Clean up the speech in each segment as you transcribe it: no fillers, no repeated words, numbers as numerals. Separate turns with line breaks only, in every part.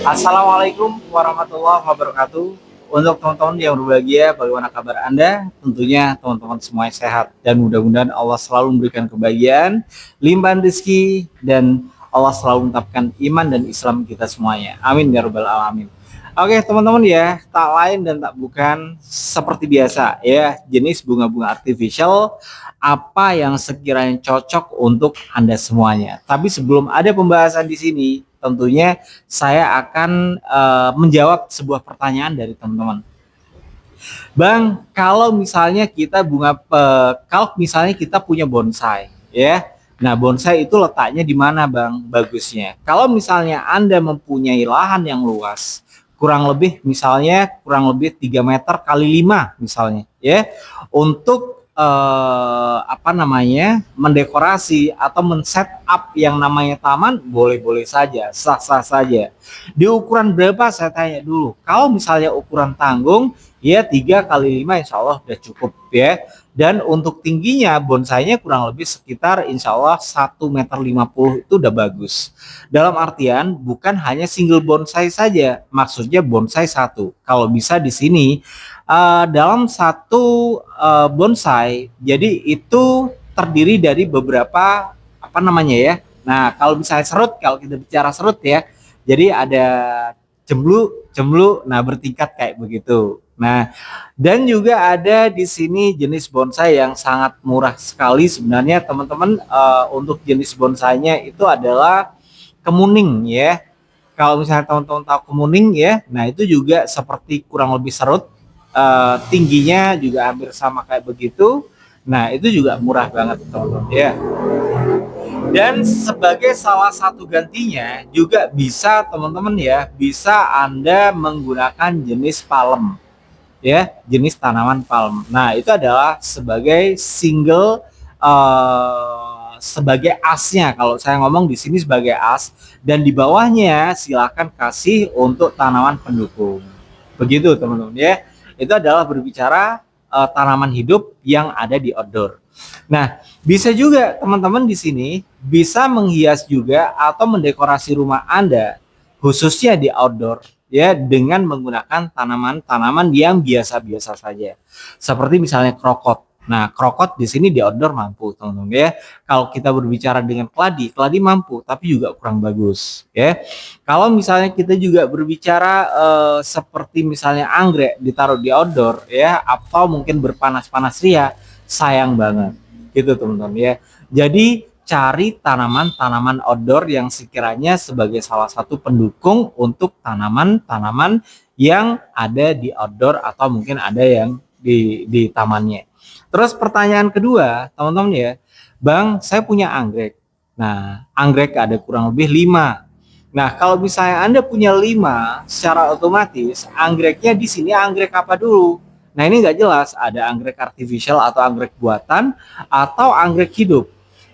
Assalamualaikum warahmatullahi wabarakatuh. Untuk teman-teman yang berbahagia, bagaimana kabar Anda? Tentunya teman-teman semuanya sehat dan mudah-mudahan Allah selalu memberikan kebahagiaan, limpahan rezeki dan Allah selalu menetapkan iman dan Islam kita semuanya. Amin ya rabbal alamin. Oke teman-teman ya, tak lain dan tak bukan seperti biasa ya, jenis bunga-bunga artificial apa yang sekiranya cocok untuk Anda semuanya. Tapi sebelum ada pembahasan di sini, tentunya saya akan menjawab sebuah pertanyaan dari teman-teman. Bang, kalau misalnya kalau misalnya kita punya bonsai, ya. Nah, bonsai itu letaknya di mana, Bang? Bagusnya. Kalau misalnya Anda mempunyai lahan yang luas, kurang lebih 3 meter kali 5 misalnya, ya. Untuk mendekorasi atau men-setup yang namanya taman, boleh-boleh saja, sah-sah saja. Di ukuran berapa saya tanya dulu. Kalau misalnya ukuran tanggung, ya 3 kali 5 insya Allah udah cukup ya. Dan untuk tingginya bonsainya kurang lebih sekitar insya Allah 1,50 m itu udah bagus. Dalam artian bukan hanya single bonsai saja, maksudnya bonsai satu. Kalau bisa di sini dalam satu bonsai, jadi itu terdiri dari beberapa Nah, kalau misalnya serut, kalau kita bicara serut ya, jadi ada cemblu, nah bertingkat kayak begitu. Nah, dan juga ada di sini jenis bonsai yang sangat murah sekali sebenarnya teman-teman. Untuk jenis bonsainya itu adalah kemuning ya. Kalau misalnya teman-teman tahu kemuning ya, nah itu juga seperti kurang lebih serut, tingginya juga hampir sama kayak begitu. Nah, itu juga murah banget teman-teman ya. Dan sebagai salah satu gantinya juga bisa teman-teman ya, bisa Anda menggunakan jenis palem ya, jenis tanaman palem. Nah, itu adalah sebagai sebagai asnya. Kalau saya ngomong di sini sebagai as, dan di bawahnya silakan kasih untuk tanaman pendukung. Begitu teman-teman ya. Itu adalah berbicara tanaman hidup yang ada di outdoor. Nah, bisa juga teman-teman di sini bisa menghias juga atau mendekorasi rumah Anda khususnya di outdoor ya dengan menggunakan tanaman-tanaman yang biasa-biasa saja. Seperti misalnya krokot. Nah, krokot di sini di outdoor mampu, teman-teman ya. Kalau kita berbicara dengan keladi, keladi mampu tapi juga kurang bagus ya. Kalau misalnya kita juga berbicara seperti misalnya anggrek ditaruh di outdoor ya, atau mungkin berpanas-panas ria, sayang banget gitu teman-teman ya. Jadi cari tanaman-tanaman outdoor yang sekiranya sebagai salah satu pendukung untuk tanaman-tanaman yang ada di outdoor atau mungkin ada yang di tamannya. Terus pertanyaan kedua teman-teman ya, Bang, saya punya anggrek. Nah, anggrek ada kurang lebih 5. Nah, kalau misalnya Anda punya 5, secara otomatis anggreknya di sini anggrek apa dulu? Nah, ini nggak jelas, ada anggrek artificial atau anggrek buatan atau anggrek hidup.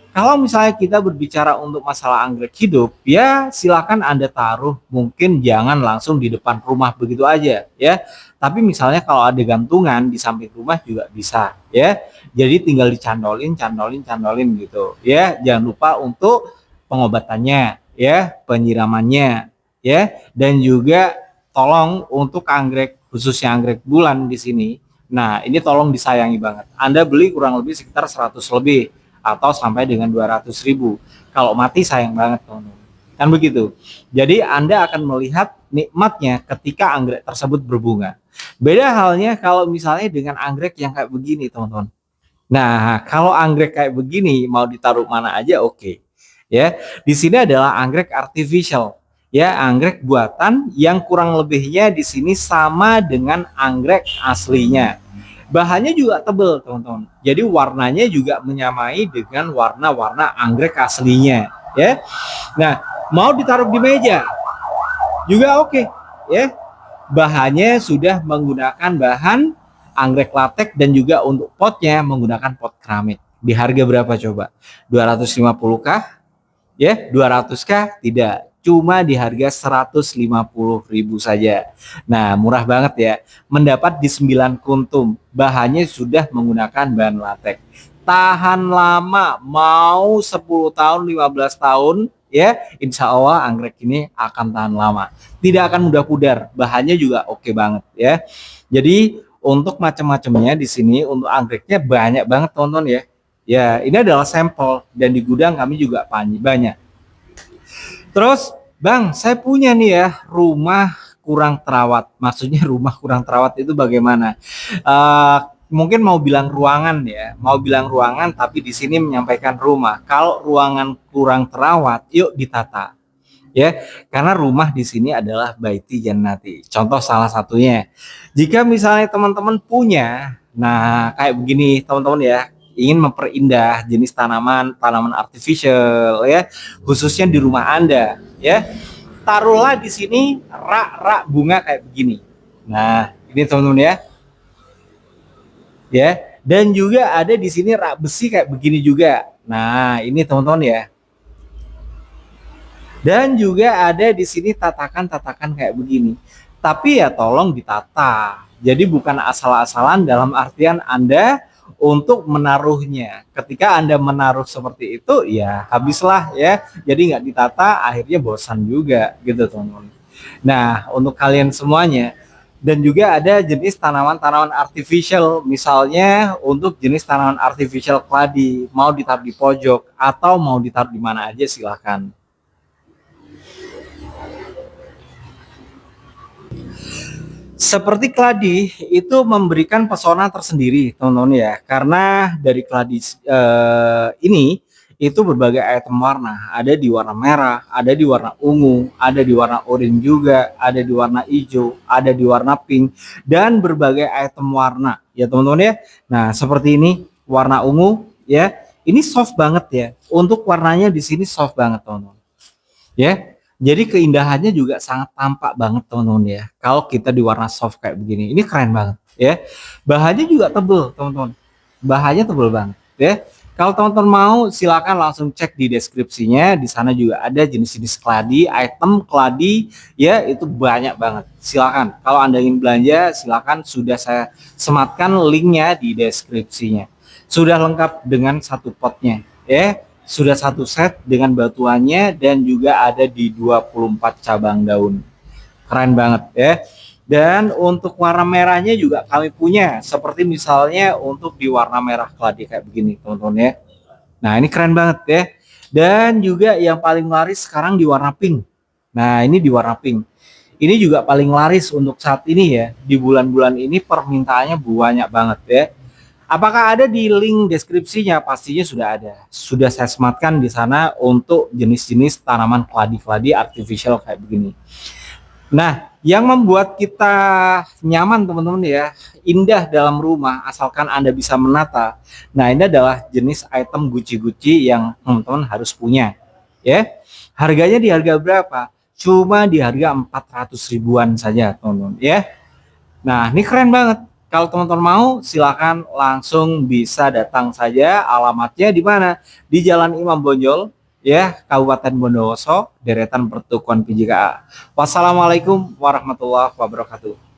Kalau misalnya kita berbicara untuk masalah anggrek hidup, ya silakan Anda taruh, mungkin jangan langsung di depan rumah begitu aja ya. Tapi misalnya kalau ada gantungan di samping rumah juga bisa ya. Jadi tinggal dicandolin, candolin, candolin gitu ya. Jangan lupa untuk pengobatannya ya, penyiramannya ya, dan juga tolong untuk anggrek khususnya anggrek bulan di sini. Nah, ini tolong disayangi banget. Anda beli kurang lebih sekitar 100 lebih atau sampai dengan 200.000. Kalau mati sayang banget teman-teman. Kan begitu. Jadi Anda akan melihat nikmatnya ketika anggrek tersebut berbunga. Beda halnya kalau misalnya dengan anggrek yang kayak begini teman-teman. Nah, kalau anggrek kayak begini mau ditaruh mana aja oke. Ya, di sini adalah anggrek artificial. Ya, anggrek buatan yang kurang lebihnya di sini sama dengan anggrek aslinya. Bahannya juga tebal, teman-teman. Jadi warnanya juga menyamai dengan warna-warna anggrek aslinya, ya. Nah, mau ditaruh di meja juga oke, ya. Bahannya sudah menggunakan bahan anggrek latek dan juga untuk potnya menggunakan pot keramik. Di harga berapa coba? 250 kah? Ya, 200 kah? Tidak. Cuma di harga 150.000 saja. Nah, murah banget ya. Mendapat di 9 kuntum. Bahannya sudah menggunakan bahan latek. Tahan lama, mau 10 tahun, 15 tahun, ya, insya Allah anggrek ini akan tahan lama, tidak akan mudah pudar, bahannya juga oke banget ya. Jadi untuk macam-macamnya di sini untuk anggreknya banyak banget teman-teman ya. Ya, ini adalah sampel dan di gudang kami juga banyak. Terus, Bang, saya punya nih ya rumah kurang terawat. Maksudnya rumah kurang terawat itu bagaimana? Mungkin mau bilang ruangan ya, mau bilang ruangan, tapi di sini menyampaikan rumah. Kalau ruangan kurang terawat, yuk ditata ya, karena rumah di sini adalah baiti jannati. Contoh salah satunya, jika misalnya teman-teman punya, nah kayak begini teman-teman ya, ingin memperindah jenis tanaman artificial ya, khususnya di rumah Anda ya, taruhlah di sini rak-rak bunga kayak begini. Nah, ini teman-teman ya, dan juga ada di sini rak besi kayak begini juga. Nah, ini teman-teman ya. Dan juga ada di sini tatakan-tatakan kayak begini. Tapi ya tolong ditata. Jadi bukan asal-asalan dalam artian Anda untuk menaruhnya. Ketika Anda menaruh seperti itu, ya habislah ya. Jadi nggak ditata, akhirnya bosan juga gitu teman-teman. Nah, untuk kalian semuanya, dan juga ada jenis tanaman-tanaman artificial, misalnya untuk jenis tanaman artificial keladi, mau ditaruh di pojok atau mau ditaruh di mana aja silahkan. Seperti keladi itu memberikan pesona tersendiri teman-teman ya, karena dari keladi ini itu berbagai item warna, ada di warna merah, ada di warna ungu, ada di warna oranye juga, ada di warna hijau, ada di warna pink, dan berbagai item warna ya teman-teman ya. Nah seperti ini warna ungu ya, ini soft banget ya, untuk warnanya di sini soft banget teman-teman ya. Jadi keindahannya juga sangat tampak banget teman-teman ya. Kalau kita di warna soft kayak begini, ini keren banget ya. Bahannya juga tebel teman-teman. Bahannya tebel banget ya. Kalau teman-teman mau silakan langsung cek di deskripsinya. Di sana juga ada jenis-jenis keladi, item keladi ya, itu banyak banget. Silakan. Kalau Anda ingin belanja silakan, sudah saya sematkan linknya di deskripsinya. Sudah lengkap dengan satu potnya ya. Sudah satu set dengan batuannya dan juga ada di 24 cabang daun. Keren banget ya. Dan untuk warna merahnya juga kami punya, seperti misalnya untuk di warna merah keladi kayak begini teman-teman ya. Nah ini keren banget ya. Dan juga yang paling laris sekarang di warna pink. Nah ini di warna pink. Ini juga paling laris untuk saat ini ya. Di bulan-bulan ini permintaannya banyak banget ya. Apakah ada di link deskripsinya? Pastinya sudah ada. Sudah saya sematkan di sana untuk jenis-jenis tanaman keladi-keladi artificial kayak begini. Nah, yang membuat kita nyaman teman-teman ya, indah dalam rumah asalkan Anda bisa menata. Nah, ini adalah jenis item guci-guci yang teman-teman harus punya. Ya. Harganya di harga berapa? Cuma di harga 400 ribuan saja, teman-teman ya. Nah, ini keren banget. Kalau teman-teman mau, silakan langsung bisa datang saja. Alamatnya di mana? Di Jalan Imam Bonjol, ya, Kabupaten Bondowoso, deretan Pertukuan PJKA. Wassalamualaikum warahmatullahi wabarakatuh.